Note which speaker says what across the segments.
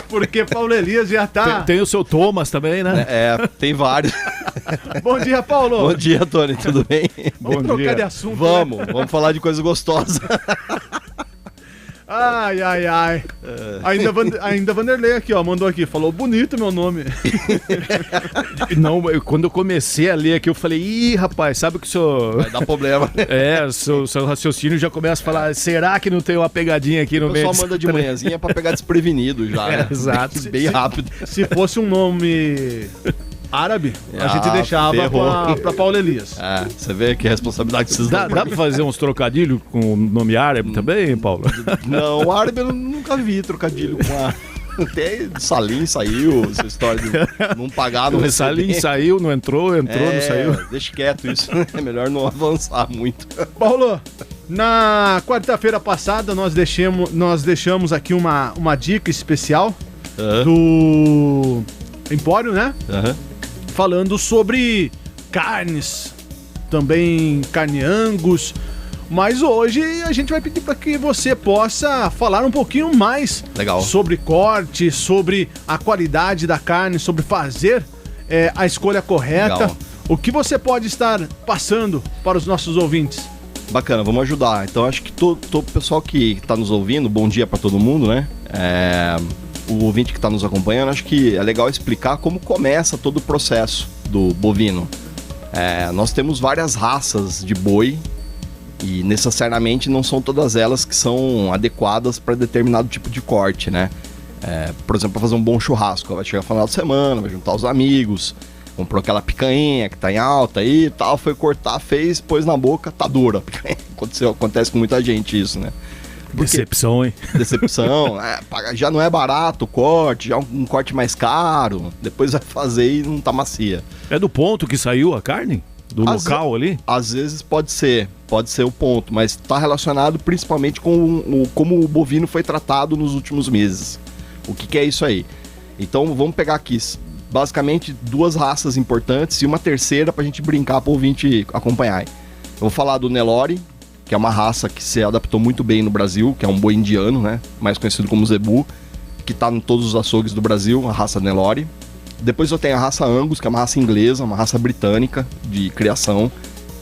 Speaker 1: Porque Paulo Elias já tá...
Speaker 2: Tem o seu Thomas também, né?
Speaker 3: Tem vários.
Speaker 1: Bom dia, Paulo.
Speaker 3: Bom dia, Tony, tudo bem?
Speaker 1: Vamos trocar de assunto,
Speaker 3: Vamos falar de coisa gostosa.
Speaker 1: Ai. Ainda Vanderlei aqui, ó, mandou aqui, falou bonito meu nome.
Speaker 2: Não, quando eu comecei a ler aqui, eu falei, ih, rapaz, sabe que o senhor...
Speaker 3: Vai dar problema.
Speaker 2: Seu raciocínio já começa a falar, será que não tem uma pegadinha aqui no meio?
Speaker 3: O pessoal manda de manhãzinha pra pegar desprevenido já, né?
Speaker 2: Exato.
Speaker 3: Bem rápido.
Speaker 1: Se fosse um nome árabe, a gente deixava pra Paulo Elias.
Speaker 3: Você vê que responsabilidade que vocês
Speaker 2: dá pra fazer uns trocadilhos com o nome árabe também, Paulo?
Speaker 3: Não, árabe eu nunca vi trocadilho com a... Até Salim saiu, essa história de não pagar, não receber.
Speaker 2: Salim saiu, não entrou, não saiu.
Speaker 3: Deixa quieto isso, é melhor não avançar muito.
Speaker 1: Paulo, na quarta-feira passada nós deixamos aqui uma dica especial do Empório, né? Falando sobre carnes, também carne Angus. Mas hoje a gente vai pedir para que você possa falar um pouquinho mais sobre corte, sobre a qualidade da carne, sobre fazer a escolha correta. Legal. O que você pode estar passando para os nossos ouvintes?
Speaker 3: Bacana, vamos ajudar. Então acho que todo pessoal que está nos ouvindo, bom dia para todo mundo, né? O ouvinte que está nos acompanhando, acho que é legal explicar como começa todo o processo do bovino. Nós temos várias raças de boi e necessariamente não são todas elas que são adequadas para determinado tipo de corte, né? Por exemplo, para fazer um bom churrasco, vai chegar no final de semana, vai juntar os amigos, comprou aquela picanha que tá em alta aí e tal, foi cortar, fez, pôs na boca, tá dura. Acontece com muita gente isso, né?
Speaker 2: Decepção, hein?
Speaker 3: Decepção, já não é barato o corte, já é um corte mais caro, depois vai fazer e não tá macia.
Speaker 2: É do ponto que saiu a carne? Do local ali?
Speaker 3: Às vezes pode ser o ponto, mas está relacionado principalmente com como o bovino foi tratado nos últimos meses. O que é isso aí? Então vamos pegar aqui basicamente duas raças importantes e uma terceira para a gente brincar para o ouvinte acompanhar. Eu vou falar do Nelore, que é uma raça que se adaptou muito bem no Brasil, que é um boi indiano, né? Mais conhecido como Zebu, que está em todos os açougues do Brasil, a raça Nelore. Depois eu tenho a raça Angus, que é uma raça inglesa, uma raça britânica de criação,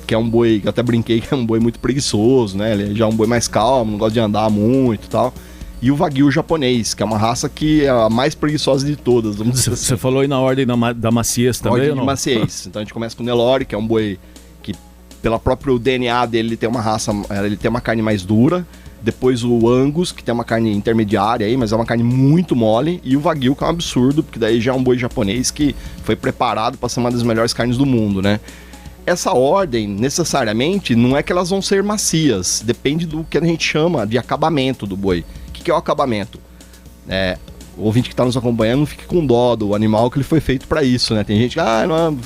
Speaker 3: que é um boi, que eu até brinquei que é um boi muito preguiçoso, né? Ele já é um boi mais calmo, não gosta de andar muito e tal. E o Wagyu japonês, que é uma raça que é a mais preguiçosa de todas, vamos dizer assim.
Speaker 2: Você falou aí na ordem da maciez também,
Speaker 3: ordem de maciez. Então a gente começa com o Nelore, que é um boi que, pelo próprio DNA dele, ele tem uma carne mais dura. Depois o Angus, que tem uma carne intermediária aí, mas é uma carne muito mole. E o Wagyu, que é um absurdo, porque daí já é um boi japonês que foi preparado para ser uma das melhores carnes do mundo, né? Essa ordem, necessariamente, não é que elas vão ser macias. Depende do que a gente chama de acabamento do boi. O que é o acabamento? O ouvinte que está nos acompanhando não fique com dó do animal, que ele foi feito para isso, né? Tem gente que,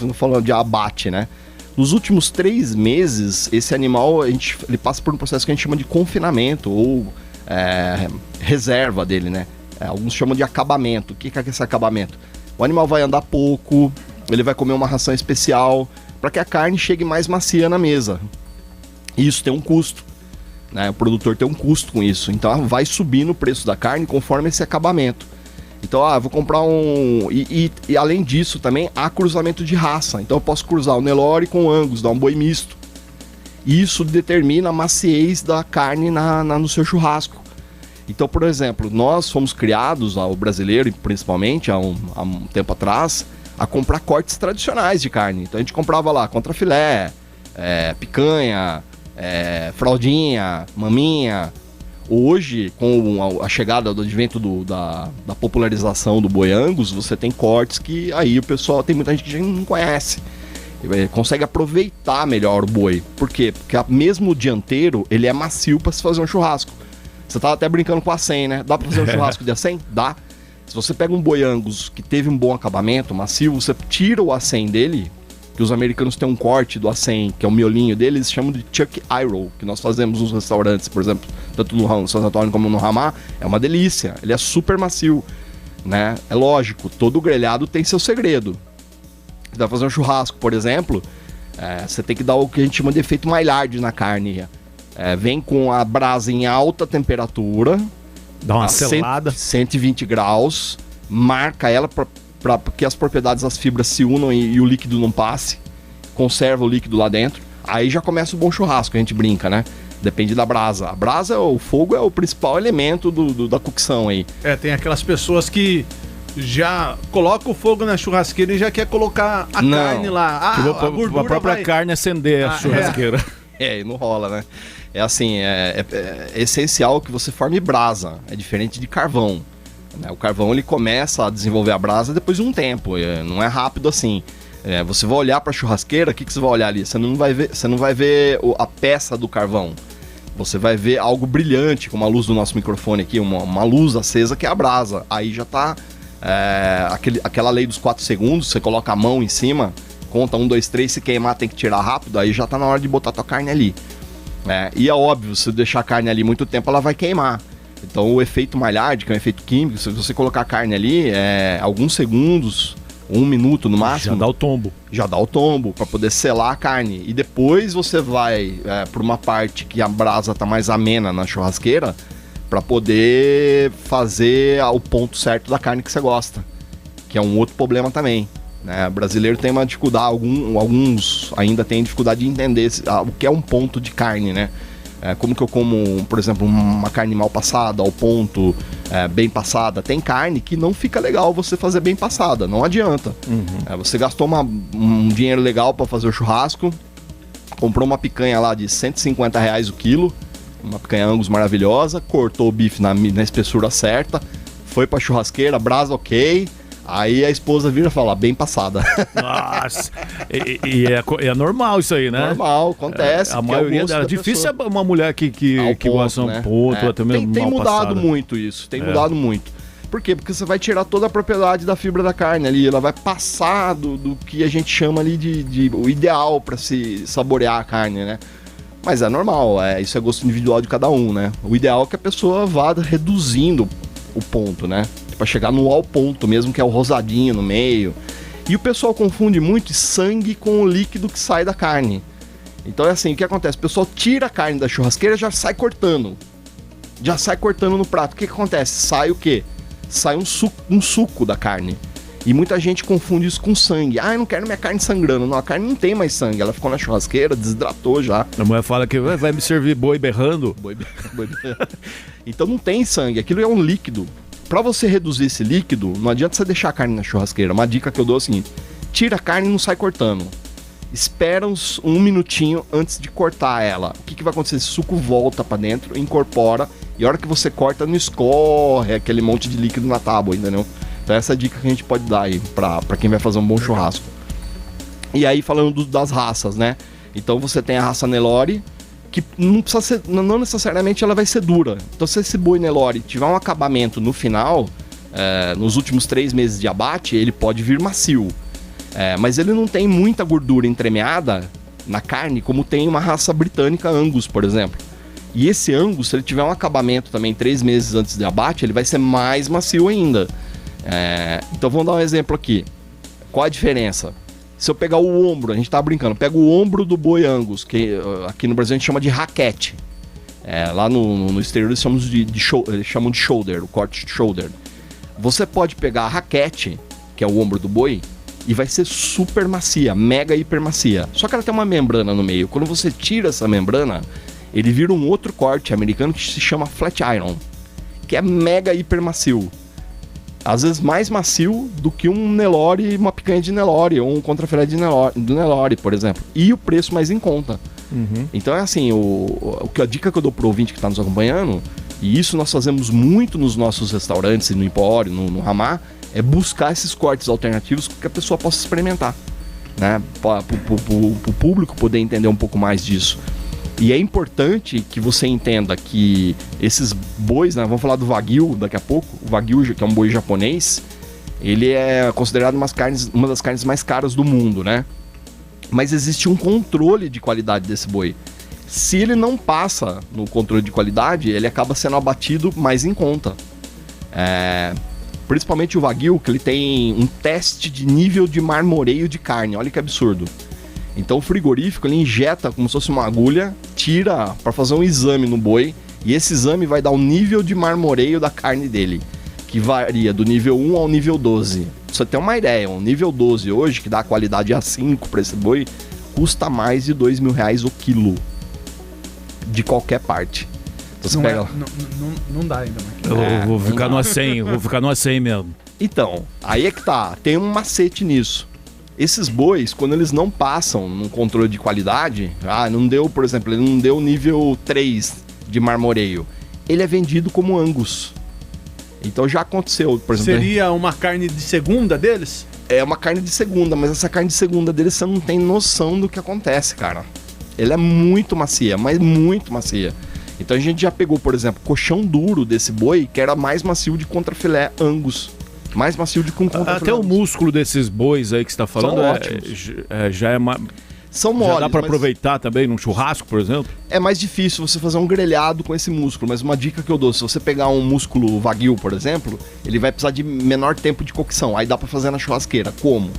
Speaker 3: não falando de abate, né? Nos últimos 3 meses, esse animal, ele passa por um processo que a gente chama de confinamento ou reserva dele, né? Alguns chamam de acabamento. O que é esse acabamento? O animal vai andar pouco, ele vai comer uma ração especial para que a carne chegue mais macia na mesa. E isso tem um custo, né? O produtor tem um custo com isso. Então vai subindo o preço da carne conforme esse acabamento. Então, vou comprar e além disso também há cruzamento de raça. Então eu posso cruzar o Nelore com o Angus, dar um boi misto. Isso determina a maciez da carne no seu churrasco. Então, por exemplo, nós fomos criados, o brasileiro principalmente, há um tempo atrás, a comprar cortes tradicionais de carne. Então a gente comprava lá contrafilé, picanha, fraldinha, maminha. Hoje, com a chegada do advento da popularização do boi Angus, você tem cortes que aí o pessoal, tem muita gente que não conhece, consegue aproveitar melhor o boi. Por quê? Porque mesmo o dianteiro, ele é macio para se fazer um churrasco. Você tava até brincando com a 100, né? Dá para fazer um churrasco de A100? Dá. Se você pega um boi Angus que teve um bom acabamento, macio, você tira o A100 dele, que os americanos têm um corte do A100, que é o miolinho dele, eles chamam de chuck eye roll, que nós fazemos nos restaurantes, por exemplo, tanto no Santo Antônio como no Ramá, é uma delícia, ele é super macio, né? É lógico, todo grelhado tem seu segredo. Você vai fazer um churrasco, por exemplo, você tem que dar o que a gente chama de efeito Maillard na carne. Vem com a brasa em alta temperatura,
Speaker 2: Dá uma selada.
Speaker 3: 120 graus, marca ela para que as propriedades das fibras se unam e o líquido não passe, conserva o líquido lá dentro. Aí já começa o bom churrasco, a gente brinca, né? Depende da brasa. A brasa, o fogo é o principal elemento da cocção aí.
Speaker 1: Tem aquelas pessoas que já coloca o fogo na churrasqueira e já quer colocar a carne lá.
Speaker 2: A gordura a própria carne acender a churrasqueira.
Speaker 3: E não rola, né? É assim, é essencial que você forme brasa. É diferente de carvão. Né? O carvão, ele começa a desenvolver a brasa depois de um tempo. Não é rápido assim. Você vai olhar para a churrasqueira, o que você vai olhar ali? Você não vai ver a peça do carvão. Você vai ver algo brilhante, como a luz do nosso microfone aqui, uma luz acesa que é a brasa. Aí já tá aquela lei dos 4 segundos, você coloca a mão em cima, conta 1, 2, 3, se queimar tem que tirar rápido, aí já tá na hora de botar a tua carne ali. E é óbvio, se deixar a carne ali muito tempo, ela vai queimar. Então o efeito Maillard, que é um efeito químico, se você colocar a carne ali, alguns segundos, 1 minuto no máximo... Já dá o tombo, para poder selar a carne. E depois você vai por uma parte que a brasa tá mais amena na churrasqueira, para poder fazer o ponto certo da carne que você gosta. Que é um outro problema também. Né? O brasileiro tem uma dificuldade, alguns ainda têm dificuldade de entender o que é um ponto de carne, né? Como que eu como, por exemplo, uma carne mal passada, ao ponto, bem passada. Tem carne que não fica legal você fazer bem passada, não adianta. Você gastou um dinheiro legal para fazer o churrasco, comprou uma picanha lá de R$150 o quilo, uma picanha Angus maravilhosa, cortou o bife na espessura certa, foi pra churrasqueira, brasa ok... Aí a esposa vira e fala, bem passada.
Speaker 2: Nossa, e é normal isso aí, né?
Speaker 3: Normal, acontece.
Speaker 2: A maioria é difícil é uma mulher que gosta de um ponto, até mesmo
Speaker 3: tem mudado muito isso, mudado muito. Por quê? Porque você vai tirar toda a propriedade da fibra da carne ali, ela vai passar do que a gente chama ali de o ideal para se saborear a carne, né? Mas é normal, isso é gosto individual de cada um, né? O ideal é que a pessoa vá reduzindo o ponto, né? Para chegar no ao ponto mesmo, que é o rosadinho no meio. E o pessoal confunde muito sangue com o líquido que sai da carne. Então é assim, o que acontece? O pessoal tira a carne da churrasqueira e já sai cortando. Já sai cortando no prato. O que acontece? Sai o quê? Sai um suco da carne. E muita gente confunde isso com sangue. Eu não quero minha carne sangrando. Não, a carne não tem mais sangue. Ela ficou na churrasqueira, desidratou já.
Speaker 2: A mulher fala que vai me servir boi berrando.
Speaker 3: Boi berrando. Então não tem sangue. Aquilo é um líquido. Para você reduzir esse líquido, não adianta você deixar a carne na churrasqueira. Uma dica que eu dou é o seguinte: tira a carne e não sai cortando. Espera uns 1 minutinho antes de cortar ela. O que vai acontecer? Esse suco volta para dentro, incorpora, e a hora que você corta, não escorre aquele monte de líquido na tábua, entendeu? Então essa é a dica que a gente pode dar aí para quem vai fazer um bom churrasco. E aí falando das raças, né? Então você tem a raça Nelore, que não necessariamente ela vai ser dura. Então se esse boi Nelore tiver um acabamento no final, nos últimos 3 meses de abate, ele pode vir macio. Mas ele não tem muita gordura entremeada na carne, como tem uma raça britânica Angus, por exemplo. E esse Angus, se ele tiver um acabamento também 3 meses antes de abate, ele vai ser mais macio ainda. Então vamos dar um exemplo aqui. Qual a diferença? Se eu pegar o ombro, a gente tá brincando, pega o ombro do boi Angus, que aqui no Brasil a gente chama de raquete. Lá no exterior eles chamam de shoulder, o corte de shoulder. Você pode pegar a raquete, que é o ombro do boi, e vai ser super macia, mega hiper macia. Só que ela tem uma membrana no meio. Quando você tira essa membrana, ele vira um outro corte americano que se chama flat iron, que é mega hiper macio. Às vezes mais macio do que um Nelore, uma picanha de Nelore, ou um contrafilé do Nelore, por exemplo. E o preço mais em conta. Então é assim, a dica que eu dou pro ouvinte que está nos acompanhando, e isso nós fazemos muito nos nossos restaurantes, no Empório, no Ramá, é buscar esses cortes alternativos que a pessoa possa experimentar, né? Para o público poder entender um pouco mais disso. E é importante que você entenda que esses bois, né, vamos falar do Wagyu daqui a pouco. O Wagyu, que é um boi japonês, ele é considerado uma das carnes mais caras do mundo, né? Mas existe um controle de qualidade desse boi. Se ele não passa no controle de qualidade, ele acaba sendo abatido mais em conta. Principalmente o Wagyu, que ele tem um teste de nível de marmoreio de carne. Olha que absurdo. Então o frigorífico, ele injeta como se fosse uma agulha, tira para fazer um exame no boi E esse exame vai dar o nível de marmoreio da carne dele, que varia do nível 1 ao nível 12. Pra você ter uma ideia, um nível 12 hoje, que dá a qualidade A5 para esse boi, custa mais de R$2.000 o quilo. De qualquer parte. Então, você pega...
Speaker 1: não dá ainda, Marquinhos.
Speaker 2: Eu vou ficar no A100, vou ficar no A100 mesmo.
Speaker 3: Então, aí é que tá, tem um macete nisso. Esses bois, quando eles não passam num controle de qualidade, não deu, por exemplo, ele não deu nível 3 de marmoreio, ele é vendido como Angus. Então já aconteceu, por exemplo...
Speaker 1: Seria uma carne de segunda deles?
Speaker 3: É uma carne de segunda, mas essa carne de segunda deles você não tem noção do que acontece, cara. Ela é muito macia, mas muito macia. Então a gente já pegou, por exemplo, colchão duro desse boi, que era mais macio de contrafilé Angus. Mais macio de contrafilé.
Speaker 2: Até o músculo desses bois aí que você tá falando já é mais...
Speaker 3: São moles,
Speaker 2: já dá pra aproveitar também num churrasco, por exemplo?
Speaker 3: É mais difícil você fazer um grelhado com esse músculo, mas uma dica que eu dou, se você pegar um músculo wagyu, por exemplo, ele vai precisar de menor tempo de cocção, aí dá pra fazer na churrasqueira. Como?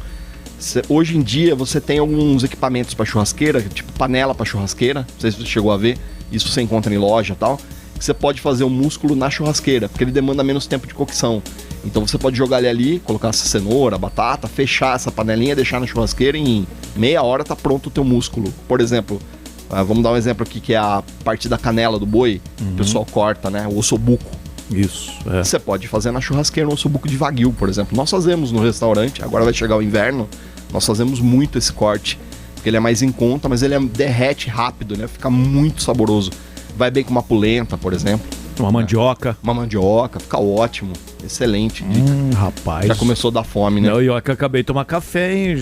Speaker 3: Hoje em dia você tem alguns equipamentos pra churrasqueira, tipo panela pra churrasqueira, não sei se você chegou a ver, isso você encontra em loja e tal, que você pode fazer o músculo na churrasqueira, porque ele demanda menos tempo de cocção. Então você pode jogar ele ali, colocar essa cenoura, batata, fechar essa panelinha, deixar na churrasqueira e em meia hora tá pronto o teu músculo. Por exemplo, vamos dar um exemplo aqui que é a parte da canela do boi, o pessoal corta, né? O ossobuco.
Speaker 2: Isso.
Speaker 3: Você pode fazer na churrasqueira um ossobuco de wagyu, por exemplo. Nós fazemos no restaurante, agora vai chegar o inverno, nós fazemos muito esse corte, porque ele é mais em conta, mas ele derrete rápido, né? Fica muito saboroso. Vai bem com uma polenta, por exemplo.
Speaker 2: Uma mandioca.
Speaker 3: Uma mandioca, fica ótimo. Excelente dica.
Speaker 2: Rapaz.
Speaker 3: Já começou a dar fome, né?
Speaker 2: Não, eu acabei de tomar café, hein,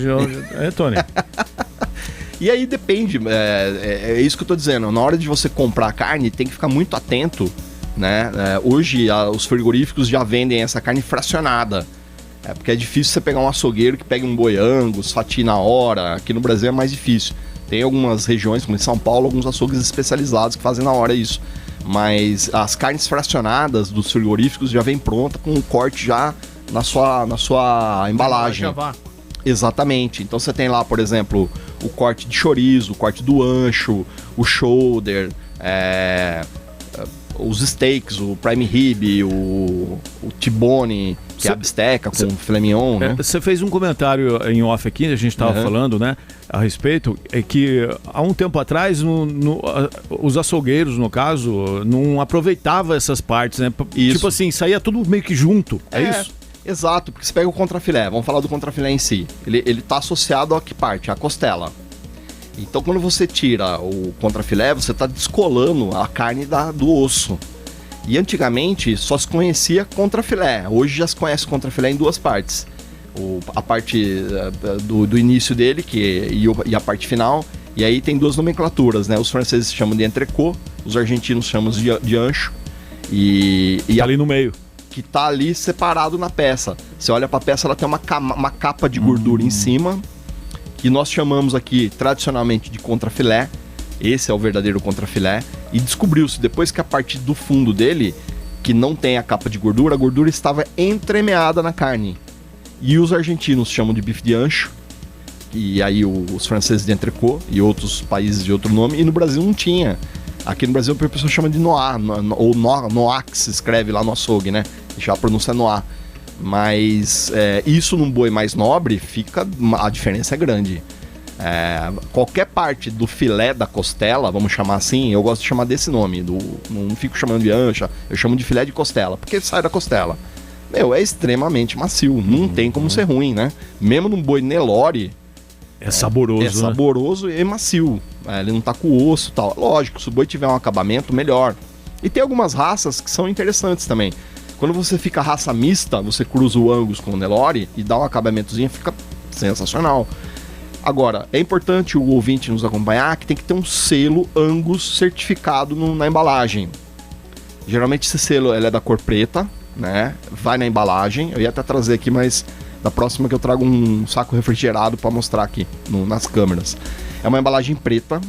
Speaker 2: Tony?
Speaker 3: E aí depende, é isso que eu tô dizendo. Na hora de você comprar carne, tem que ficar muito atento, né? Hoje os frigoríficos já vendem essa carne fracionada. Porque é difícil você pegar um açougueiro que pegue um boi Angus, fatie na hora. Aqui no Brasil é mais difícil. Tem algumas regiões, como em São Paulo, alguns açougues especializados que fazem na hora isso. Mas as carnes fracionadas dos frigoríficos já vem pronta com o corte já na sua embalagem. Exatamente. Então você tem lá, por exemplo, o corte de chorizo, o corte do ancho, o shoulder, os steaks, o prime rib, o T-bone, que é a bisteca com filé mignon, né?
Speaker 2: Você fez um comentário em off aqui, a gente estava falando, né, a respeito, que há um tempo atrás os açougueiros, no caso, não aproveitavam essas partes, né?
Speaker 3: Isso.
Speaker 2: Tipo assim, saía tudo meio que junto, é isso?
Speaker 3: Exato, porque você pega o contrafilé, vamos falar do contrafilé em si. Ele tá associado a que parte? A costela. Então quando você tira o contrafilé, você tá descolando a carne do osso. E antigamente só se conhecia contrafilé. Hoje já se conhece contrafilé em duas partes. A parte do início dele e a parte final. E aí tem duas nomenclaturas, né? Os franceses chamam de entrecô, os argentinos chamam de ancho. E
Speaker 2: ali no meio.
Speaker 3: Que tá ali separado na peça. Você olha pra peça, ela tem uma capa de gordura em cima, que nós chamamos aqui tradicionalmente de contrafilé. Esse é o verdadeiro contrafilé. E descobriu-se depois que a parte do fundo dele, que não tem a capa de gordura, a gordura estava entremeada na carne. E os argentinos chamam de bife de ancho, e aí os franceses de entrecô, e outros países de outro nome, e no Brasil não tinha. Aqui no Brasil a pessoa chama de noá, ou noá, que se escreve lá no açougue, né? Já a pronúncia é noá. Mas isso num boi mais nobre, a diferença é grande. Qualquer parte do filé da costela, vamos chamar assim, eu gosto de chamar desse nome, não fico chamando de ancha, eu chamo de filé de costela, porque sai da costela. É extremamente macio, não tem como ser ruim, né? Mesmo num boi Nelore,
Speaker 2: é saboroso,
Speaker 3: é saboroso e macio. Ele não tá com osso e tal. Lógico, se o boi tiver um acabamento, melhor. E tem algumas raças que são interessantes também. Quando você fica raça mista, você cruza o Angus com o Nelore e dá um acabamentozinho, fica sensacional. Agora, é importante o ouvinte nos acompanhar que tem que ter um selo Angus certificado na embalagem. Geralmente esse selo ele é da cor preta, né? Vai na embalagem. Eu ia até trazer aqui, mas da próxima que eu trago um saco refrigerado para mostrar aqui nas câmeras. É uma embalagem preta,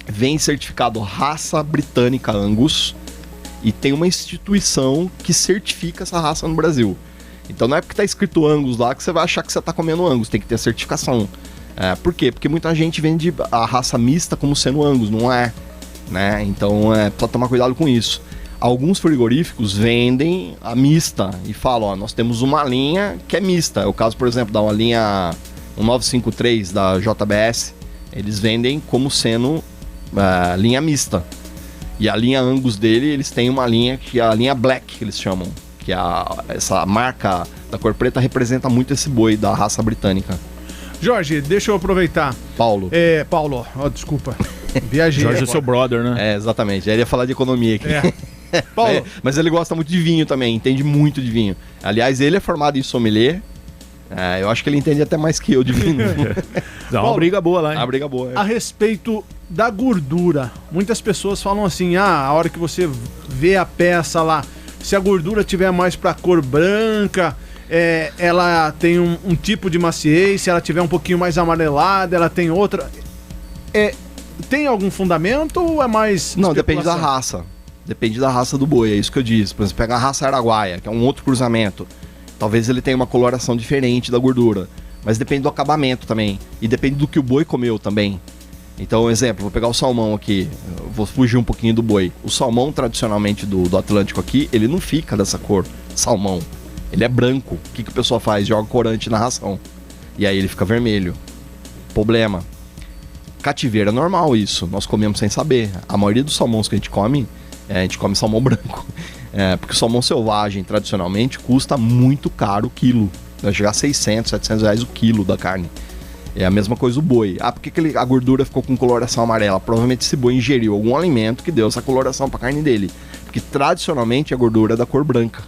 Speaker 3: vem certificado raça britânica Angus e tem uma instituição que certifica essa raça no Brasil. Então não é porque tá escrito Angus lá que você vai achar que você tá comendo Angus, tem que ter certificação. Por quê? Porque muita gente vende a raça mista como sendo Angus, não é. né? Então precisa tomar cuidado com isso. Alguns frigoríficos vendem a mista e falam, ó, nós temos uma linha que é mista. É o caso, por exemplo, da uma linha 1953 da JBS, eles vendem como sendo linha mista. E a linha Angus dele, eles têm uma linha que é a linha Black, que eles chamam. Que essa marca da cor preta representa muito esse boi da raça britânica.
Speaker 1: Jorge, deixa eu aproveitar.
Speaker 3: Paulo.
Speaker 1: Paulo, desculpa. Viajei.
Speaker 2: Jorge é seu brother, né?
Speaker 3: Exatamente. Ele ia falar de economia aqui.
Speaker 1: Paulo.
Speaker 3: Mas ele gosta muito de vinho também, entende muito de vinho. Aliás, ele é formado em sommelier. Eu acho que ele entende até mais que eu de vinho.
Speaker 2: Dá uma briga boa lá, hein?
Speaker 3: Uma briga boa.
Speaker 1: A respeito da gordura, muitas pessoas falam assim, a hora que você vê a peça lá, se a gordura tiver mais pra cor branca, ela tem um tipo de maciez, se ela tiver um pouquinho mais amarelada, ela tem outra. Tem algum fundamento ou é mais
Speaker 3: Não, depende da raça. Depende da raça do boi, é isso que eu disse. Por exemplo, pega a raça araguaia, que é um outro cruzamento. Talvez ele tenha uma coloração diferente da gordura. Mas depende do acabamento também. E depende do que o boi comeu também. Então, exemplo, vou pegar o salmão aqui. Vou fugir um pouquinho do boi. O salmão, tradicionalmente, do Atlântico aqui, ele não fica dessa cor, salmão. Ele é branco. O que o pessoal faz? Joga corante na ração. E aí ele fica vermelho. Problema. Cativeiro é normal isso. Nós comemos sem saber. A maioria dos salmões que a gente come salmão branco. Porque o salmão selvagem, tradicionalmente, custa muito caro o quilo. Vai chegar a 600, 700 reais o quilo da carne. É a mesma coisa o boi. Por que a gordura ficou com coloração amarela? Provavelmente esse boi ingeriu algum alimento que deu essa coloração para a carne dele. Porque tradicionalmente a gordura é da cor branca.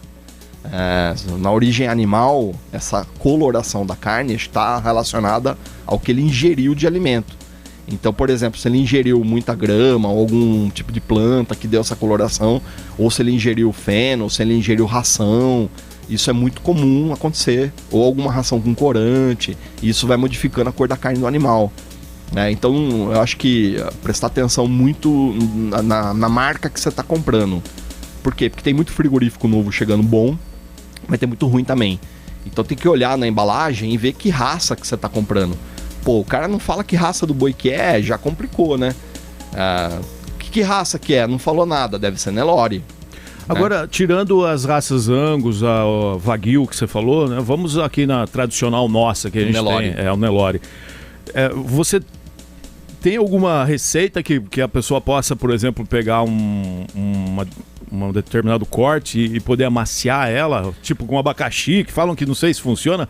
Speaker 3: Na origem animal, essa coloração da carne está relacionada ao que ele ingeriu de alimento. Então, por exemplo, se ele ingeriu muita grama ou algum tipo de planta que deu essa coloração, ou se ele ingeriu feno, ou se ele ingeriu ração, isso é muito comum acontecer. Ou alguma ração com corante, isso vai modificando a cor da carne do animal. Então, eu acho que prestar atenção muito na marca que você está comprando. Por quê? Porque tem muito frigorífico novo chegando bom, mas tem muito ruim também. Então tem que olhar na embalagem e ver que raça que você está comprando. Pô, o cara não fala que raça do boi que já complicou, né? Que raça que é? Não falou nada, deve ser Nelore.
Speaker 2: Agora, tirando as raças Angus, a Wagyu que você falou, né? Vamos aqui na tradicional nossa que a gente
Speaker 3: Nelore.
Speaker 2: tem, o Nelore. Você tem alguma receita que a pessoa possa, por exemplo, pegar um determinado corte e poder amaciar ela, tipo com abacaxi, que falam que não sei se funciona.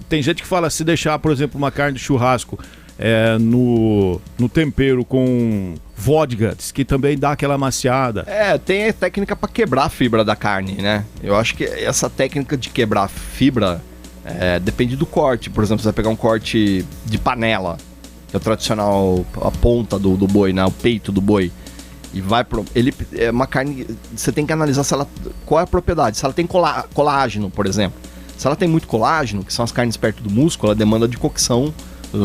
Speaker 2: Tem gente que fala se deixar, por exemplo, uma carne de churrasco no tempero com vodka, que também dá aquela amaciada.
Speaker 3: Tem a técnica para quebrar a fibra da carne, né? Eu acho que essa técnica de quebrar a fibra depende do corte. Por exemplo, você vai pegar um corte de panela, que é o tradicional, a ponta do boi, né? O peito do boi. E vai pro... Ele é uma carne... Você tem que analisar qual é a propriedade. Se ela tem colágeno, por exemplo. Se ela tem muito colágeno, que são as carnes perto do músculo, ela demanda de cocção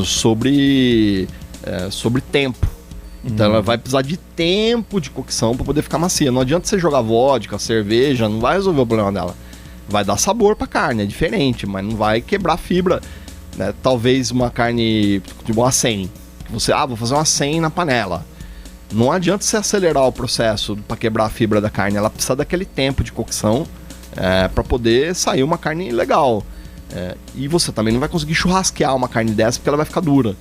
Speaker 3: sobre tempo. Então ela vai precisar de tempo de cocção para poder ficar macia. Não adianta você jogar vodka, cerveja, não vai resolver o problema dela. Vai dar sabor para a carne, é diferente, mas não vai quebrar a fibra. Né? Talvez uma carne tipo uma acém. Você, vou fazer uma acém na panela. Não adianta você acelerar o processo para quebrar a fibra da carne. Ela precisa daquele tempo de cocção para poder sair uma carne legal. E você também não vai conseguir churrasquear uma carne dessa porque ela vai ficar dura.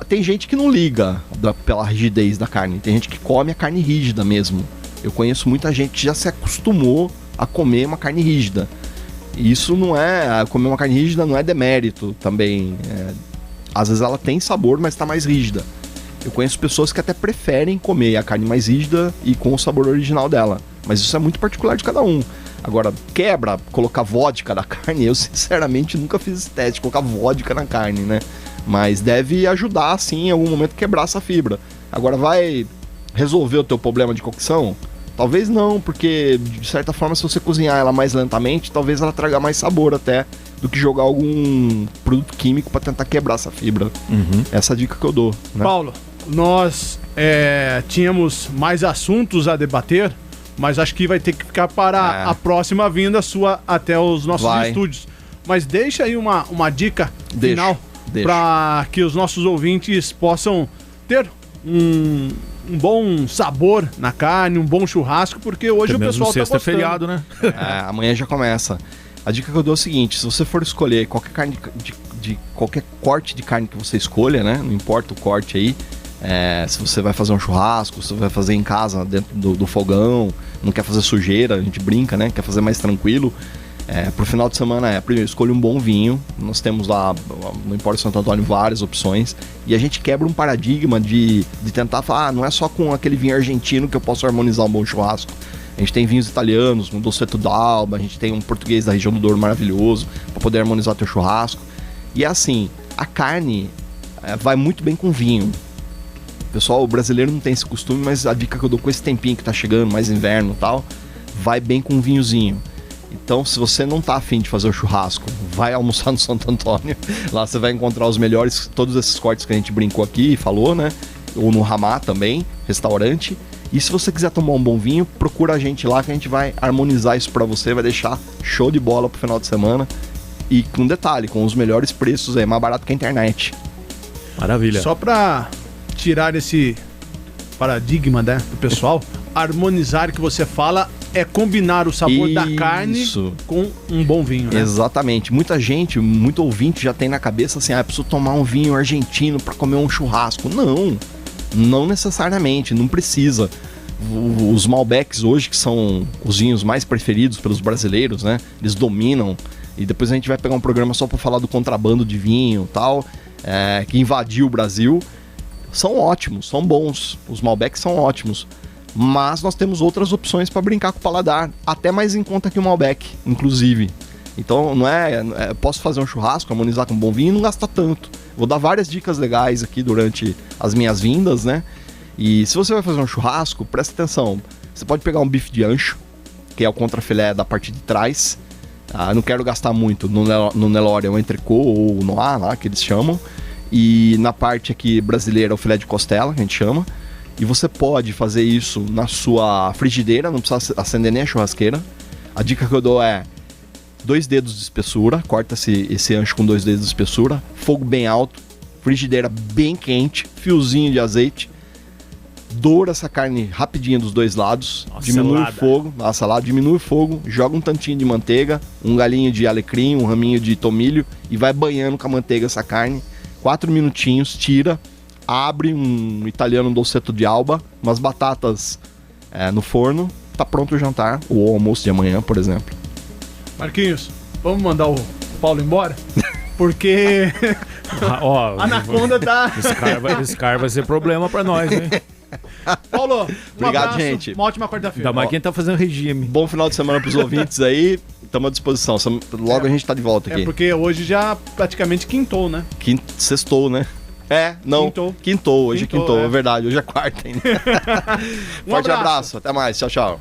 Speaker 3: Tem gente que não liga pela rigidez da carne. Tem gente que come a carne rígida mesmo. Eu conheço muita gente que já se acostumou a comer uma carne rígida. E isso não é... Comer uma carne rígida não é demérito também. Às vezes ela tem sabor, mas está mais rígida. Eu conheço pessoas que até preferem comer a carne mais rígida e com o sabor original dela. Mas isso é muito particular de cada um. Agora, colocar vodka na carne, eu sinceramente nunca fiz esse teste de colocar vodka na carne, né? Mas deve ajudar, sim, em algum momento quebrar essa fibra. Agora, vai resolver o teu problema de cocção? Talvez não, porque de certa forma, se você cozinhar ela mais lentamente, talvez ela traga mais sabor até do que jogar algum produto químico para tentar quebrar essa fibra. Essa é a dica que eu dou, né?
Speaker 1: Paulo, nós tínhamos mais assuntos a debater, mas acho que vai ter que ficar para a próxima vinda sua até os nossos estúdios. Mas deixa aí uma dica final para que os nossos ouvintes possam ter um bom sabor na carne, um bom churrasco, porque hoje
Speaker 2: Porque
Speaker 1: o pessoal tá
Speaker 2: sexta é
Speaker 1: gostando.
Speaker 2: feriado, né?
Speaker 3: Amanhã já começa. A dica que eu dou é o seguinte: se você for escolher qualquer carne de qualquer corte de carne que você escolha, né? Não importa o corte aí. Se você vai fazer um churrasco, se você vai fazer em casa, dentro do fogão, não quer fazer sujeira, a gente brinca, né? Quer fazer mais tranquilo. Pro final de semana primeiro, escolha um bom vinho. Nós temos lá, no Empório Santo Antônio, várias opções. E a gente quebra um paradigma de tentar falar, não é só com aquele vinho argentino que eu posso harmonizar um bom churrasco. A gente tem vinhos italianos, um Dolcetto d'Alba, a gente tem um português da região do Douro maravilhoso, para poder harmonizar teu churrasco. E assim, a carne vai muito bem com vinho. Pessoal, o brasileiro não tem esse costume, mas a dica que eu dou com esse tempinho que tá chegando, mais inverno e tal, vai bem com um vinhozinho. Então, se você não tá afim de fazer o churrasco, vai almoçar no Santo Antônio. Lá você vai encontrar os melhores, todos esses cortes que a gente brincou aqui e falou, né? Ou no Ramá também, restaurante. E se você quiser tomar um bom vinho, procura a gente lá que a gente vai harmonizar isso pra você, vai deixar show de bola pro final de semana. E com detalhe, com os melhores preços aí, mais barato que a internet.
Speaker 2: Maravilha.
Speaker 1: Só pra tirar esse paradigma, né, do pessoal, harmonizar que você fala é combinar o sabor da carne com um bom vinho, né?
Speaker 3: Exatamente. Muita gente, muito ouvinte já tem na cabeça assim, eu preciso tomar um vinho argentino para comer um churrasco. Não necessariamente, não precisa. Os Malbecs hoje, que são os vinhos mais preferidos pelos brasileiros, né? Eles dominam. E depois a gente vai pegar um programa só para falar do contrabando de vinho e tal, que invadiu o Brasil. São ótimos, são bons. Os Malbecs são ótimos. Mas nós temos outras opções para brincar com o paladar, até mais em conta que o Malbec, inclusive. Então posso fazer um churrasco, harmonizar com um bom vinho e não gastar tanto. Vou dar várias dicas legais aqui durante as minhas vindas, né? E se você vai fazer um churrasco, presta atenção. Você pode pegar um bife de ancho, que é o contrafilé da parte de trás. Não quero gastar muito no Nelore, é o entrecô ou o noir lá, que eles chamam. E na parte aqui brasileira, o filé de costela, que a gente chama. E você pode fazer isso na sua frigideira, não precisa acender nem a churrasqueira. A dica que eu dou é 2 dedos de espessura, corta esse ancho com 2 dedos de espessura, fogo bem alto, frigideira bem quente, fiozinho de azeite, doura essa carne rapidinho dos 2 lados, diminui o fogo, diminui o fogo, joga um tantinho de manteiga, um galinho de alecrim, um raminho de tomilho e vai banhando com a manteiga essa carne, 4 minutinhos, tira, abre um italiano Dolcetto d'Alba, umas batatas no forno, tá pronto o jantar, ou o almoço de amanhã, por exemplo.
Speaker 1: Marquinhos, vamos mandar o Paulo embora? Porque a Anaconda tá...
Speaker 2: Esse cara vai ser problema pra nós, hein?
Speaker 1: Paulo,
Speaker 3: obrigado,
Speaker 1: abraço,
Speaker 3: gente.
Speaker 1: uma ótima quarta-feira.
Speaker 2: Ainda mais quem tá fazendo regime.
Speaker 3: Bom final de semana pros ouvintes aí, estamos à disposição. Logo a gente tá de volta aqui.
Speaker 1: Porque hoje já praticamente quintou, né?
Speaker 3: Sextou, né? Quintou, hoje quintou, é verdade, hoje é quarta ainda. Forte abraço, até mais, tchau, tchau.